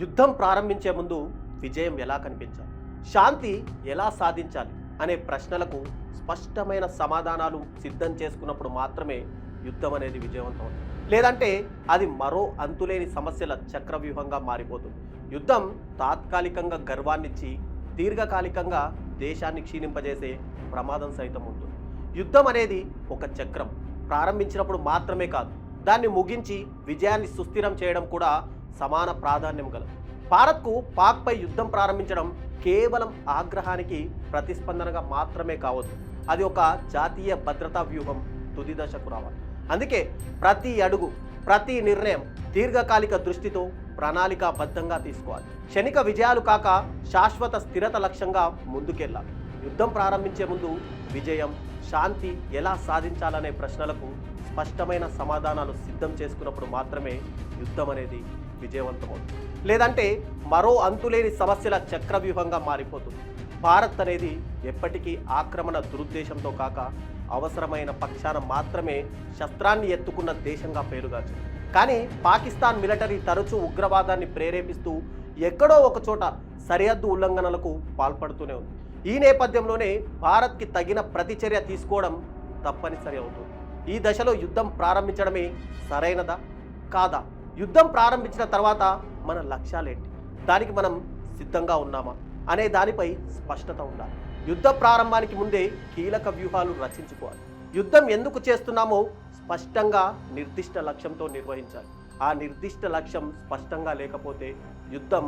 యుద్ధం ప్రారంభించే ముందు విజయం ఎలా కనిపించాలి, శాంతి ఎలా సాధించాలి అనే ప్రశ్నలకు స్పష్టమైన సమాధానాలు సిద్ధం చేసుకున్నప్పుడు మాత్రమే యుద్ధం అనేది విజయవంతం అవుతుంది. లేదంటే అది మరో అంతులేని సమస్యల చక్రవ్యూహంగా మారిపోతుంది. యుద్ధం తాత్కాలికంగా గర్వాన్నిచ్చి దీర్ఘకాలికంగా దేశాన్ని క్షీణింపజేసే ప్రమాదం సైతం ఉంటుంది. యుద్ధం అనేది ఒక చక్రం. ప్రారంభించినప్పుడు మాత్రమే కాదు, దాన్ని ముగించి విజయాన్ని సుస్థిరం చేయడం కూడా సమాన ప్రాధాన్యం గలదు. భారత్కు పాక్పై యుద్ధం ప్రారంభించడం కేవలం ఆగ్రహానికి ప్రతిస్పందనగా మాత్రమే కావద్దు. అది ఒక జాతీయ భద్రతా వ్యూహం తుది దశకు రావాలి. అందుకే ప్రతి అడుగు, ప్రతి నిర్ణయం దీర్ఘకాలిక దృష్టితో ప్రణాళికాబద్ధంగా తీసుకోవాలి. క్షణిక విజయాలు కాక శాశ్వత స్థిరత లక్ష్యంగా ముందుకెళ్ళాలి. యుద్ధం ప్రారంభించే ముందు విజయం, శాంతి ఎలా సాధించాలనే ప్రశ్నలకు స్పష్టమైన సమాధానాలు సిద్ధం చేసుకున్నప్పుడు మాత్రమే యుద్ధం అనేది విజయవంతమవుతుంది. లేదంటే మరో అంతులేని సమస్యల చక్రవ్యూహంగా మారిపోతుంది. భారత్ అనేది ఎప్పటికీ ఆక్రమణ దురుద్దేశంతో కాక అవసరమైన పక్షాన మాత్రమే శస్త్రాన్ని ఎత్తుకున్న దేశంగా పేరుగాచింది. కానీ పాకిస్తాన్ మిలిటరీ తరచూ ఉగ్రవాదాన్ని ప్రేరేపిస్తూ ఎక్కడో ఒక చోట సరిహద్దు ఉల్లంఘనలకు పాల్పడుతూనే ఉంది. ఈ నేపథ్యంలోనే భారత్కి తగిన ప్రతిచర్య తీసుకోవడం తప్పనిసరి అవుతుంది. ఈ దశలో యుద్ధం ప్రారంభించడమే సరైనదా కాదా? యుద్ధం ప్రారంభించిన తర్వాత మన లక్ష్యాలేంటి, దానికి మనం సిద్ధంగా ఉన్నామా అనే దానిపై స్పష్టత ఉండాలి. యుద్ధ ప్రారంభానికి ముందే కీలక వ్యూహాలు రచించుకోవాలి. యుద్ధం ఎందుకు చేస్తున్నామో స్పష్టంగా నిర్దిష్ట లక్ష్యంతో నిర్వహించాలి. ఆ నిర్దిష్ట లక్ష్యం స్పష్టంగా లేకపోతే యుద్ధం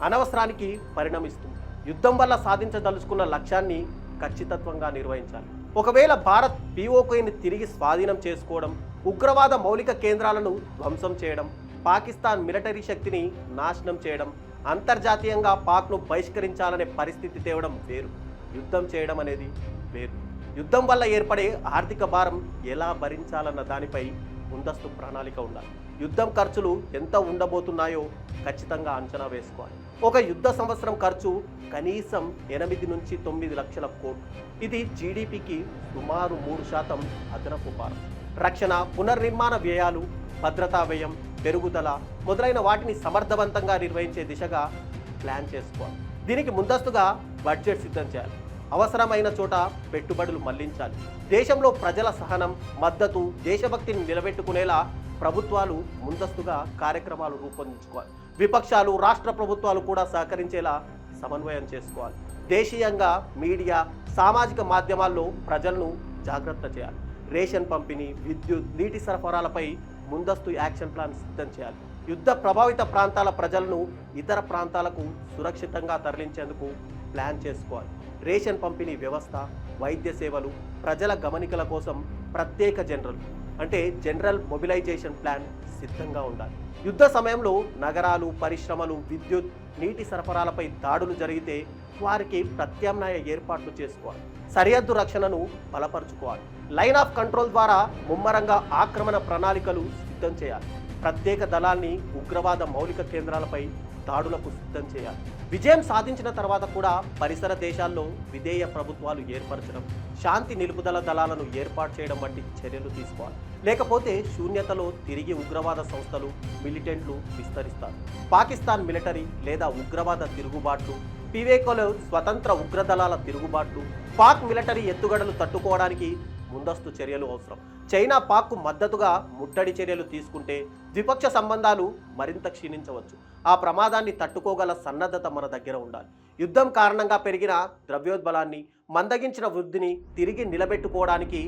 అనవసరానికి పరిణమిస్తుంది. యుద్ధం వల్ల సాధించదలుచుకున్న లక్ష్యాన్ని ఖచ్చితత్వంగా నిర్వహించాలి. ఒకవేళ భారత్ పీఓకేని తిరిగి స్వాధీనం చేసుకోవడం, ఉగ్రవాద మౌలిక కేంద్రాలను ధ్వంసం చేయడం, పాకిస్తాన్ మిలిటరీ శక్తిని నాశనం చేయడం, అంతర్జాతీయంగా పాక్ను బహిష్కరించాలనే పరిస్థితి తేవడం వేరు. యుద్ధం చేయడం అనేది వేరు. యుద్ధం వల్ల ఏర్పడే ఆర్థిక భారం ఎలా భరించాలన్న దానిపై ముందస్తు ప్రణాళిక ఉండాలి. యుద్ధం ఖర్చులు ఎంత ఉండబోతున్నాయో ఖచ్చితంగా అంచనా వేసుకోవాలి. ఒక యుద్ధ సంవత్సరం ఖర్చు కనీసం 8 నుంచి 9 లక్షల కోట్లు. ఇది జీడిపికి సుమారు 3% అదనపు భారం. రక్షణ, పునర్నిర్మాణ వ్యయాలు, భద్రతా వ్యయం, పెరుగుదల మొదలైన వాటిని సమర్థవంతంగా నిర్వహించే దిశగా ప్లాన్ చేసుకోవాలి. దీనికి ముందస్తుగా బడ్జెట్ సిద్ధం చేయాలి. అవసరమైన చోట పెట్టుబడులు మళ్లించాలి. దేశంలో ప్రజల సహనం, మద్దతు, దేశభక్తిని నిలబెట్టుకునేలా ప్రభుత్వాలు ముందస్తుగా కార్యక్రమాలు రూపొందించుకోవాలి. విపక్షాలు, రాష్ట్ర ప్రభుత్వాలు కూడా సహకరించేలా సమన్వయం చేసుకోవాలి. దేశీయంగా మీడియా, సామాజిక మాధ్యమాల్లో ప్రజలను జాగ్రత్త చేయాలి. రేషన్ పంపిణీ, విద్యుత్, నీటి సరఫరాలపై ముందస్తు యాక్షన్ ప్లాన్ సిద్ధం చేయాలి. యుద్ధ ప్రభావిత ప్రాంతాల ప్రజలను ఇతర ప్రాంతాలకు సురక్షితంగా తరలించేందుకు ప్లాన్ చేసుకోవాలి. రేషన్ పంపిణీ వ్యవస్థ, వైద్య సేవలు, ప్రజల గమనికల కోసం ప్రత్యేక జనరల్ మొబిలైజేషన్ ప్లాన్ సిద్ధంగా ఉండాలి. యుద్ధ సమయంలో నగరాలు, పరిశ్రమలు, విద్యుత్, నీటి సరఫరాలపై దాడులు జరిగితే వారికి ప్రత్యామ్నాయ ఏర్పాట్లు చేసుకోవాలి. సరిహద్దు రక్షణను బలపరుచుకోవాలి. లైన్ ఆఫ్ కంట్రోల్ ద్వారా ముమ్మరంగా ఆక్రమణ ప్రణాళికలు సిద్ధం చేయాలి. ప్రత్యేక దళాల్ని ఉగ్రవాద మౌలిక కేంద్రాలపై దాడులకు సిద్ధం చేయాలి. విజయం సాధించిన తర్వాత కూడా పరిసర దేశాల్లో విధేయ ప్రభుత్వాలు ఏర్పరచడం, శాంతి నిలుపుదల దళాలను ఏర్పాటు చేయడం వంటి చర్యలు తీసుకోవాలి. లేకపోతే శూన్యతలో తిరిగి ఉగ్రవాద సంస్థలు, మిలిటెంట్లు విస్తరిస్తారు. పాకిస్తాన్ మిలిటరీ లేదా ఉగ్రవాద తిరుగుబాట్లు, పీఓకేలో స్వతంత్ర ఉగ్రదళాల తిరుగుబాట్లు, పాక్ మిలిటరీ ఎత్తుగడలు తట్టుకోవడానికి ముందస్తు చర్యలు అవసరం. చైనా పాక్కు మద్దతుగా ముట్టడి చర్యలు తీసుకుంటే ద్విపక్ష సంబంధాలు మరింత క్షీణించవచ్చు. ఆ ప్రమాదాన్ని తట్టుకోగల సన్నద్ధత మన దగ్గర ఉండాలి. యుద్ధం కారణంగా పెరిగిన ద్రవ్యోల్బణాన్ని, మందగించిన వృద్ధిని తిరిగి నిలబెట్టుకోవడానికి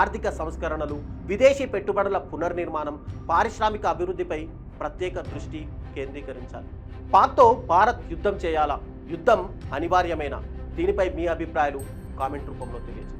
ఆర్థిక సంస్కరణలు, విదేశీ పెట్టుబడుల పునర్నిర్మాణం, పారిశ్రామిక అభివృద్ధిపై ప్రత్యేక దృష్టి కేంద్రీకరించాలి. పాక్తో భారత్ యుద్ధం చేయాలా? యుద్ధం అనివార్యమేనా? దీనిపై మీ అభిప్రాయాలు కామెంట్ రూపంలో తెలియజేయండి.